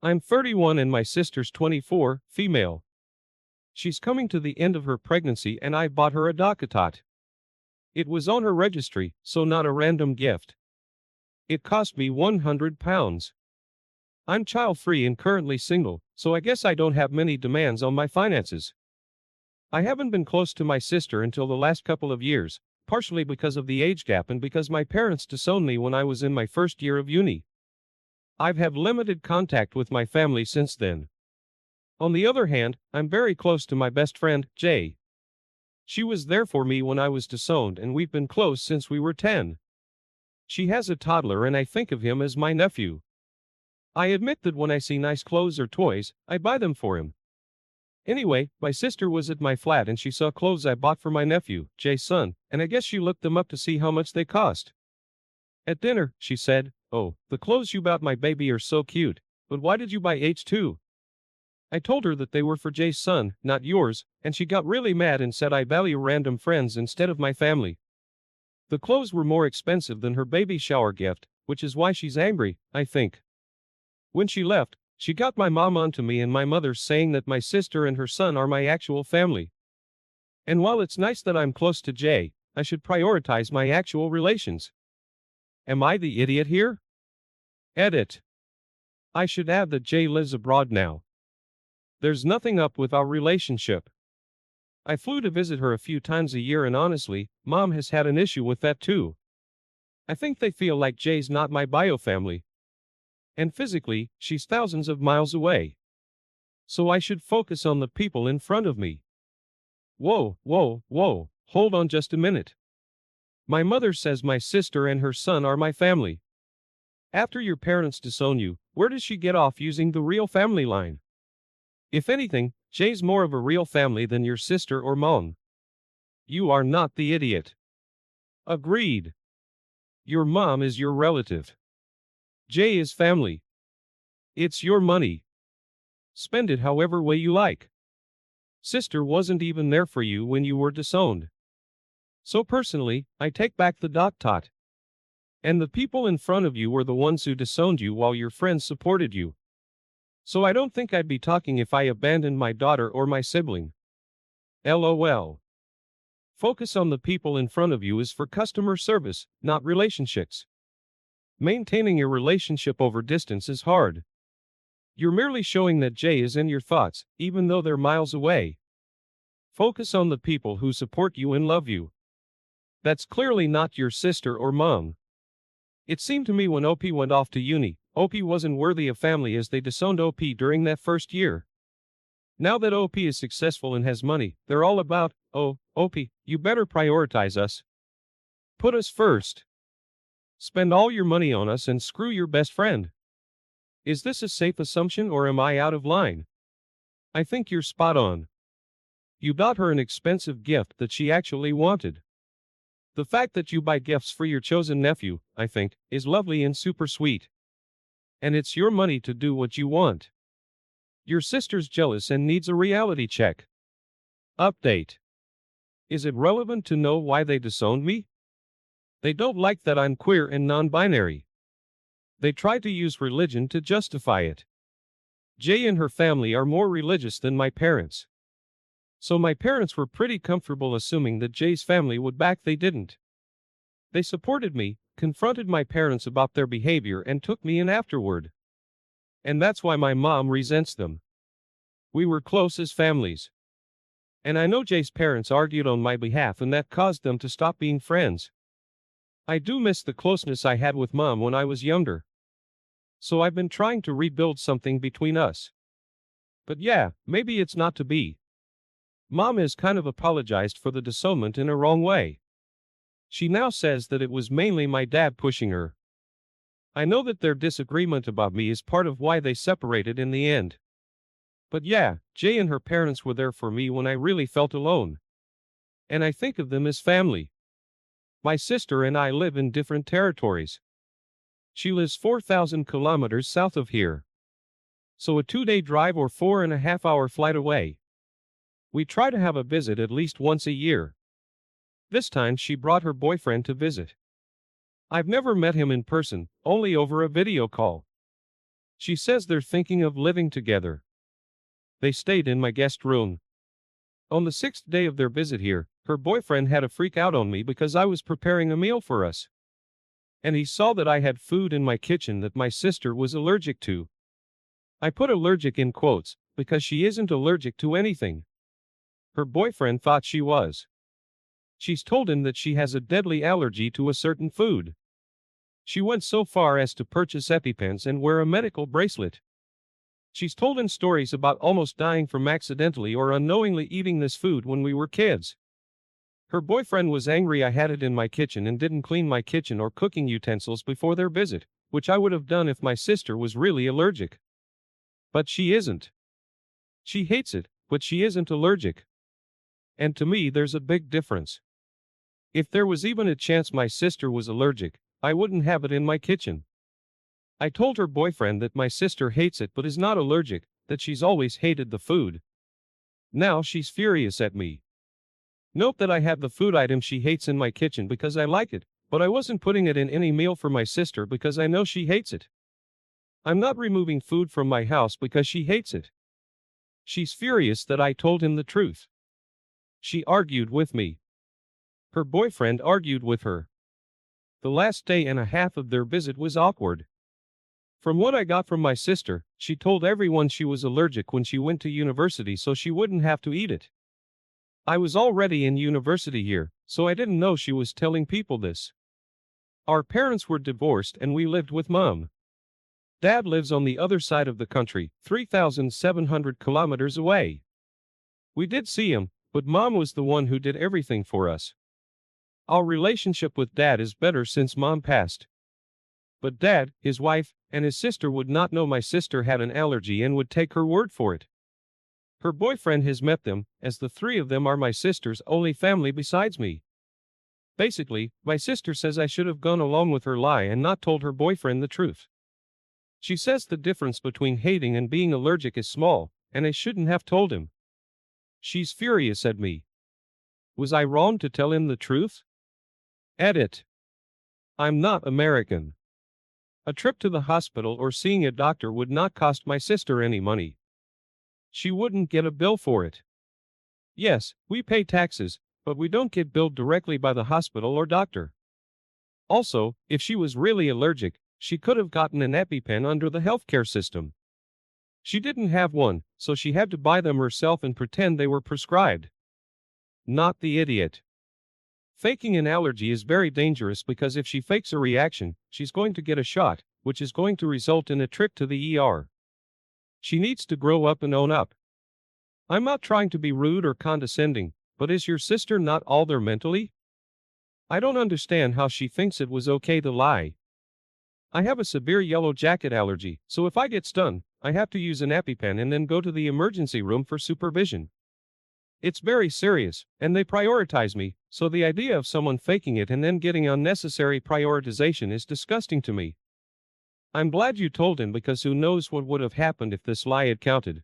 I'm 31 and my sister's 24, female. She's coming to the end of her pregnancy and I bought her a Docatot. It was on her registry, so not a random gift. It cost me £100. I'm child-free and currently single, so I guess I don't have many demands on my finances. I haven't been close to my sister until the last couple of years, partially because of the age gap and because my parents disowned me when I was in my first year of uni. I've had limited contact with my family since then. On the other hand, I'm very close to my best friend, Jay. She was there for me when I was disowned and we've been close since we were 10. She has a toddler and I think of him as my nephew. I admit that when I see nice clothes or toys, I buy them for him. Anyway, my sister was at my flat and she saw clothes I bought for my nephew, Jay's son, and I guess she looked them up to see how much they cost. At dinner, she said, "Oh, the clothes you bought my baby are so cute, but why did you buy H2? I told her that they were for Jay's son, not yours, and she got really mad and said I value random friends instead of my family. The clothes were more expensive than her baby shower gift, which is why she's angry, I think. When she left, she got my mom onto me and my mother saying that my sister and her son are my actual family. And while it's nice that I'm close to Jay, I should prioritize my actual relations. Am I the idiot here?" Edit. I should add that Jay lives abroad now. There's nothing up with our relationship. I flew to visit her a few times a year and honestly, Mom has had an issue with that too. I think they feel like Jay's not my bio family. And physically, she's thousands of miles away. So I should focus on the people in front of me. Whoa, whoa, whoa, hold on just a minute. My mother says my sister and her son are my family. After your parents disown you, where does she get off using the real family line? If anything, Jay's more of a real family than your sister or mom. You are not the idiot. Agreed. Your mom is your relative. Jay is family. It's your money. Spend it however way you like. Sister wasn't even there for you when you were disowned. So personally, I take back the dot tot. And the people in front of you were the ones who disowned you while your friends supported you. So I don't think I'd be talking if I abandoned my daughter or my sibling. LOL. Focus on the people in front of you is for customer service, not relationships. Maintaining a relationship over distance is hard. You're merely showing that Jay is in your thoughts, even though they're miles away. Focus on the people who support you and love you. That's clearly not your sister or mom. It seemed to me when OP went off to uni, OP wasn't worthy of family as they disowned OP during that first year. Now that OP is successful and has money, they're all about, "Oh, OP, you better prioritize us. Put us first. Spend all your money on us and screw your best friend." Is this a safe assumption or am I out of line? I think you're spot on. You bought her an expensive gift that she actually wanted. The fact that you buy gifts for your chosen nephew, I think, is lovely and super sweet. And it's your money to do what you want. Your sister's jealous and needs a reality check. Update. Is it relevant to know why they disowned me? They don't like that I'm queer and non-binary. They tried to use religion to justify it. Jay and her family are more religious than my parents. So my parents were pretty comfortable assuming that Jay's family would back. They didn't. They supported me, confronted my parents about their behavior and took me in afterward. And that's why my mom resents them. We were close as families. And I know Jay's parents argued on my behalf and that caused them to stop being friends. I do miss the closeness I had with Mom when I was younger. So I've been trying to rebuild something between us. But yeah, maybe it's not to be. Mom has kind of apologized for the disownment in a wrong way. She now says that it was mainly my dad pushing her. I know that their disagreement about me is part of why they separated in the end. But yeah, Jay and her parents were there for me when I really felt alone. And I think of them as family. My sister and I live in different territories. She lives 4,000 kilometers south of here. So a 2-day drive or 4.5-hour flight away. We try to have a visit at least once a year. This time she brought her boyfriend to visit. I've never met him in person, only over a video call. She says they're thinking of living together. They stayed in my guest room. On the 6th day of their visit here, her boyfriend had a freak out on me because I was preparing a meal for us. And he saw that I had food in my kitchen that my sister was allergic to. I put allergic in quotes, because she isn't allergic to anything. Her boyfriend thought she was. She's told him that she has a deadly allergy to a certain food. She went so far as to purchase EpiPens and wear a medical bracelet. She's told him stories about almost dying from accidentally or unknowingly eating this food when we were kids. Her boyfriend was angry I had it in my kitchen and didn't clean my kitchen or cooking utensils before their visit, which I would have done if my sister was really allergic. But she isn't. She hates it, but she isn't allergic. And to me, there's a big difference. If there was even a chance my sister was allergic, I wouldn't have it in my kitchen. I told her boyfriend that my sister hates it but is not allergic, that she's always hated the food. Now she's furious at me. Note that I have the food item she hates in my kitchen because I like it, but I wasn't putting it in any meal for my sister because I know she hates it. I'm not removing food from my house because she hates it. She's furious that I told him the truth. She argued with me. Her boyfriend argued with her. The last day and a half of their visit was awkward. From what I got from my sister, she told everyone she was allergic when she went to university so she wouldn't have to eat it. I was already in university here, so I didn't know she was telling people this. Our parents were divorced and we lived with Mom. Dad lives on the other side of the country, 3,700 kilometers away. We did see him, but Mom was the one who did everything for us. Our relationship with Dad is better since Mom passed. But Dad, his wife, and his sister would not know my sister had an allergy and would take her word for it. Her boyfriend has met them, as the three of them are my sister's only family besides me. Basically, my sister says I should have gone along with her lie and not told her boyfriend the truth. She says the difference between hating and being allergic is small, and I shouldn't have told him. She's furious at me. Was I wrong to tell him the truth? Edit. I'm not American. A trip to the hospital or seeing a doctor would not cost my sister any money. She wouldn't get a bill for it. Yes, we pay taxes, but we don't get billed directly by the hospital or doctor. Also, if she was really allergic, she could have gotten an EpiPen under the healthcare system. She didn't have one, so she had to buy them herself and pretend they were prescribed. Not the idiot. Faking an allergy is very dangerous because if she fakes a reaction, she's going to get a shot, which is going to result in a trip to the ER. She needs to grow up and own up. I'm not trying to be rude or condescending, but is your sister not all there mentally? I don't understand how she thinks it was okay to lie. I have a severe yellow jacket allergy, so if I get stung, I have to use an EpiPen and then go to the emergency room for supervision. It's very serious, and they prioritize me, so the idea of someone faking it and then getting unnecessary prioritization is disgusting to me. I'm glad you told him because who knows what would have happened if this lie had counted.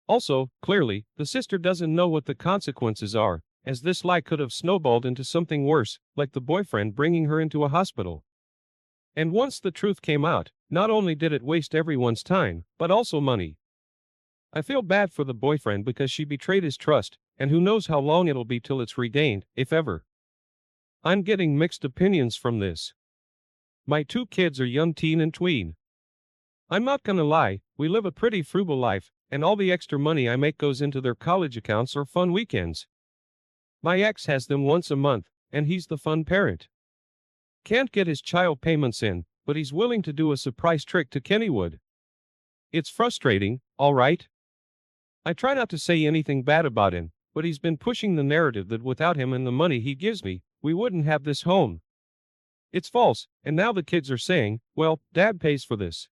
Also, clearly, the sister doesn't know what the consequences are, as this lie could have snowballed into something worse, like the boyfriend bringing her into a hospital. And once the truth came out, not only did it waste everyone's time, but also money. I feel bad for the boyfriend because she betrayed his trust, and who knows how long it'll be till it's regained, if ever. I'm getting mixed opinions from this. My two kids are young teen and tween. I'm not gonna lie, we live a pretty frugal life, and all the extra money I make goes into their college accounts or fun weekends. My ex has them once a month, and he's the fun parent. Can't get his child payments in, but he's willing to do a surprise trick to Kennywood. It's frustrating, all right? I try not to say anything bad about him, but he's been pushing the narrative that without him and the money he gives me, we wouldn't have this home. It's false, and now the kids are saying, well, Dad pays for this.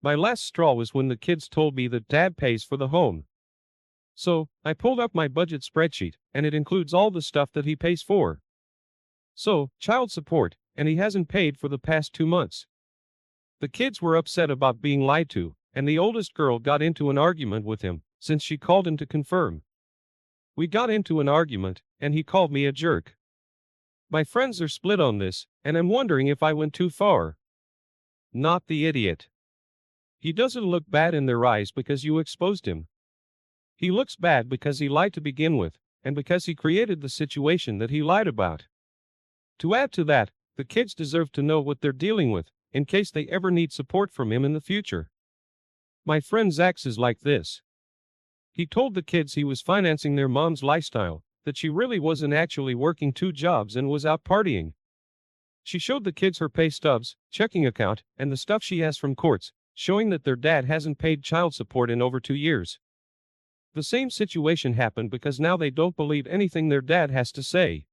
My last straw was when the kids told me that Dad pays for the home. So, I pulled up my budget spreadsheet, and it includes all the stuff that he pays for. So, child support, and he hasn't paid for the past 2 months. The kids were upset about being lied to, and the oldest girl got into an argument with him, since she called him to confirm. We got into an argument, and he called me a jerk. My friends are split on this, and I'm wondering if I went too far. Not the idiot. He doesn't look bad in their eyes because you exposed him. He looks bad because he lied to begin with, and because he created the situation that he lied about. To add to that, the kids deserve to know what they're dealing with, in case they ever need support from him in the future. My friend Zax is like this. He told the kids he was financing their mom's lifestyle, that she really wasn't actually working 2 jobs and was out partying. She showed the kids her pay stubs, checking account, and the stuff she has from courts, showing that their dad hasn't paid child support in over 2 years. The same situation happened because now they don't believe anything their dad has to say.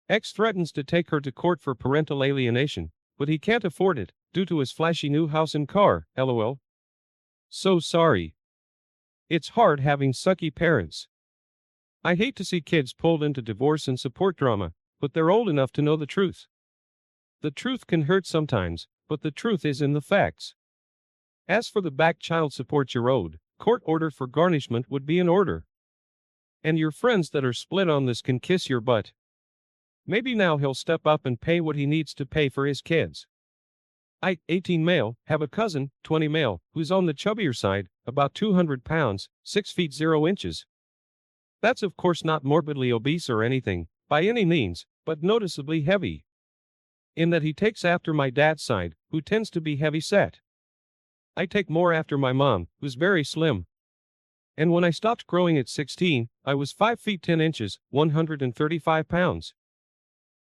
X threatens to take her to court for parental alienation, but he can't afford it, due to his flashy new house and car, lol. So sorry. It's hard having sucky parents. I hate to see kids pulled into divorce and support drama, but they're old enough to know the truth. The truth can hurt sometimes, but the truth is in the facts. As for the back child support you're owed, court order for garnishment would be in order. And your friends that are split on this can kiss your butt. Maybe now he'll step up and pay what he needs to pay for his kids. I, 18 male, have a cousin, 20 male, who's on the chubbier side, about 200 pounds, 6 feet 0 inches. That's of course not morbidly obese or anything, by any means, but noticeably heavy. In that he takes after my dad's side, who tends to be heavy set. I take more after my mom, who's very slim. And when I stopped growing at 16, I was 5 feet 10 inches, 135 pounds.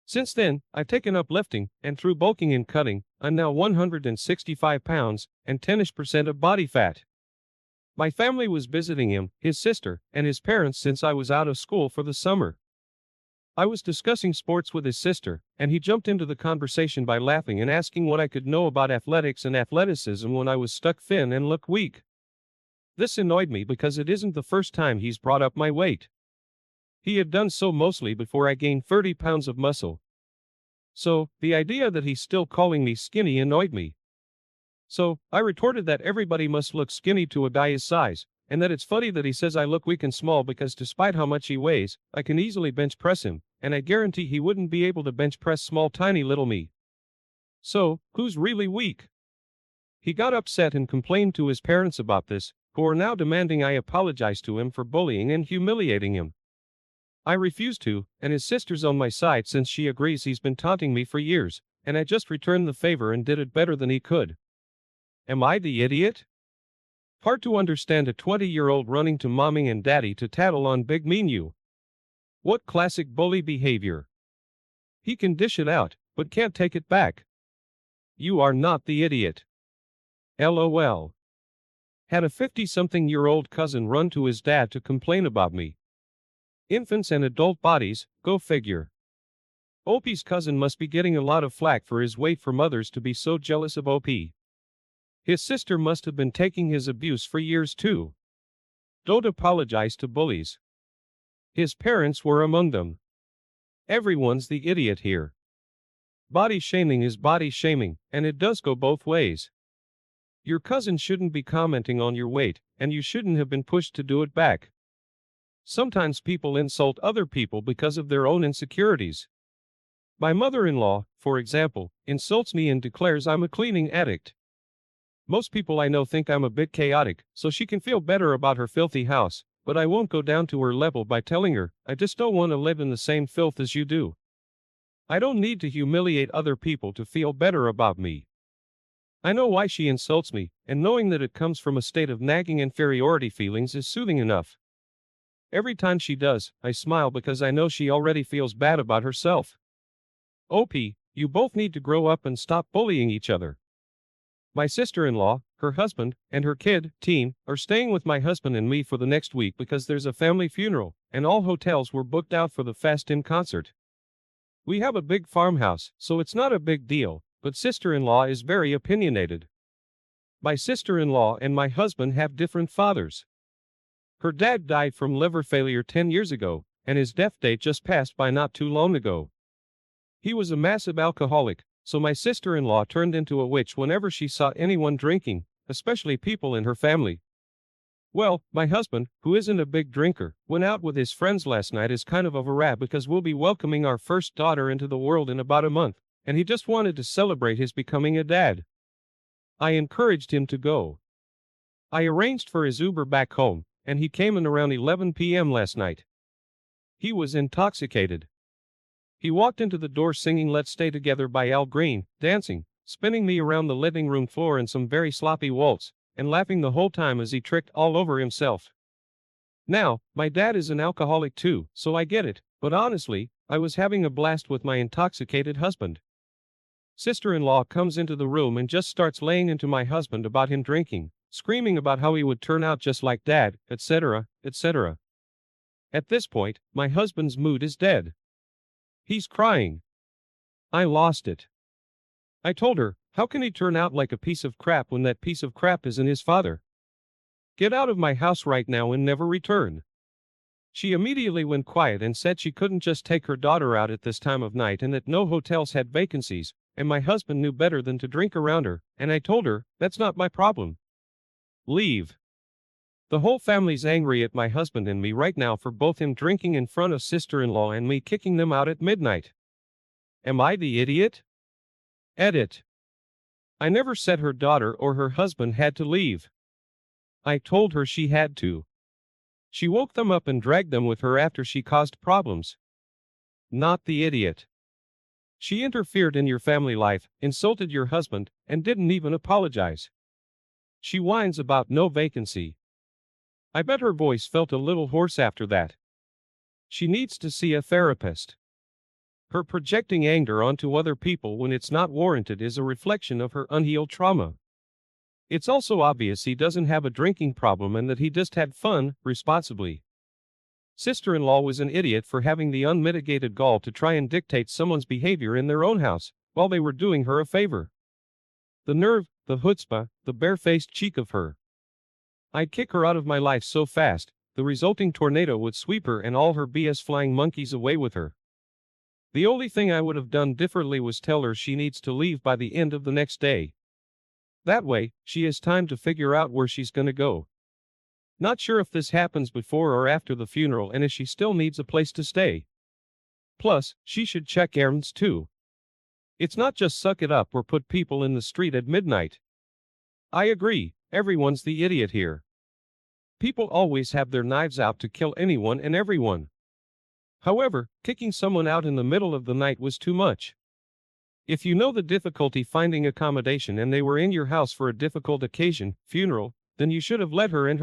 Since then, I've taken up lifting, and through bulking and cutting, I'm now 165 pounds, and 10% of body fat. My family was visiting him, his sister, and his parents since I was out of school for the summer. I was discussing sports with his sister, and he jumped into the conversation by laughing and asking what I could know about athletics and athleticism when I was stuck thin and looked weak. This annoyed me because it isn't the first time he's brought up my weight. He had done so mostly before I gained 30 pounds of muscle. So, the idea that he's still calling me skinny annoyed me. So, I retorted that everybody must look skinny to a guy his size, and that it's funny that he says I look weak and small because despite how much he weighs, I can easily bench press him, and I guarantee he wouldn't be able to bench press small tiny little me. So, who's really weak? He got upset and complained to his parents about this, who are now demanding I apologize to him for bullying and humiliating him. I refused to, and his sister's on my side since she agrees he's been taunting me for years, and I just returned the favor and did it better than he could. Am I the idiot? Hard to understand a 20-year-old running to mommy and daddy to tattle on big mean you. What classic bully behavior. He can dish it out, but can't take it back. You are not the idiot. LOL. Had a 50-something-year-old cousin run to his dad to complain about me. Infants and adult bodies, go figure. OP's cousin must be getting a lot of flack for his weight from others to be so jealous of OP. His sister must have been taking his abuse for years too. Don't apologize to bullies. His parents were among them. Everyone's the idiot here. Body shaming is body shaming, and it does go both ways. Your cousin shouldn't be commenting on your weight, and you shouldn't have been pushed to do it back. Sometimes people insult other people because of their own insecurities. My mother-in-law, for example, insults me and declares I'm a cleaning addict. Most people I know think I'm a bit chaotic, so she can feel better about her filthy house, but I won't go down to her level by telling her, I just don't want to live in the same filth as you do. I don't need to humiliate other people to feel better about me. I know why she insults me, and knowing that it comes from a state of nagging inferiority feelings is soothing enough. Every time she does, I smile because I know she already feels bad about herself. OP, you both need to grow up and stop bullying each other. My sister-in-law, her husband, and her kid, teen, are staying with my husband and me for the next week because there's a family funeral, and all hotels were booked out for the Fast In concert. We have a big farmhouse, so it's not a big deal, but sister-in-law is very opinionated. My sister-in-law and my husband have different fathers. Her dad died from liver failure 10 years ago, and his death date just passed by not too long ago. He was a massive alcoholic, so my sister-in-law turned into a witch whenever she saw anyone drinking, especially people in her family. Well, my husband, who isn't a big drinker, went out with his friends last night as kind of a wrap because we'll be welcoming our first daughter into the world in about a month, and he just wanted to celebrate his becoming a dad. I encouraged him to go. I arranged for his Uber back home, and he came in around 11 p.m. last night. He was intoxicated. He walked into the door singing Let's Stay Together by Al Green, dancing, spinning me around the living room floor in some very sloppy waltz, and laughing the whole time as he tricked all over himself. Now, my dad is an alcoholic too, so I get it, but honestly, I was having a blast with my intoxicated husband. Sister-in-law comes into the room and just starts laying into my husband about him drinking, screaming about how he would turn out just like dad, etc., etc. At this point, my husband's mood is dead. He's crying. I lost it. I told her, how can he turn out like a piece of crap when that piece of crap isn't his father? Get out of my house right now and never return. She immediately went quiet and said she couldn't just take her daughter out at this time of night and that no hotels had vacancies, and my husband knew better than to drink around her, and I told her, that's not my problem. Leave. The whole family's angry at my husband and me right now for both him drinking in front of sister-in-law and me kicking them out at midnight. Am I the idiot? Edit. I never said her daughter or her husband had to leave. I told her she had to. She woke them up and dragged them with her after she caused problems. Not the idiot. She interfered in your family life, insulted your husband, and didn't even apologize. She whines about no vacancy. I bet her voice felt a little hoarse after that. She needs to see a therapist. Her projecting anger onto other people when it's not warranted is a reflection of her unhealed trauma. It's also obvious he doesn't have a drinking problem and that he just had fun, responsibly. Sister-in-law was an idiot for having the unmitigated gall to try and dictate someone's behavior in their own house, while they were doing her a favor. The nerve, the chutzpah, the bare-faced cheek of her. I'd kick her out of my life so fast, the resulting tornado would sweep her and all her BS flying monkeys away with her. The only thing I would have done differently was tell her she needs to leave by the end of the next day. That way, she has time to figure out where she's gonna go. Not sure if this happens before or after the funeral and if she still needs a place to stay. Plus, she should check errands too. It's not just suck it up or put people in the street at midnight. I agree, everyone's the idiot here. People always have their knives out to kill anyone and everyone. However, kicking someone out in the middle of the night was too much. If you know the difficulty finding accommodation and they were in your house for a difficult occasion, funeral, then you should have let her and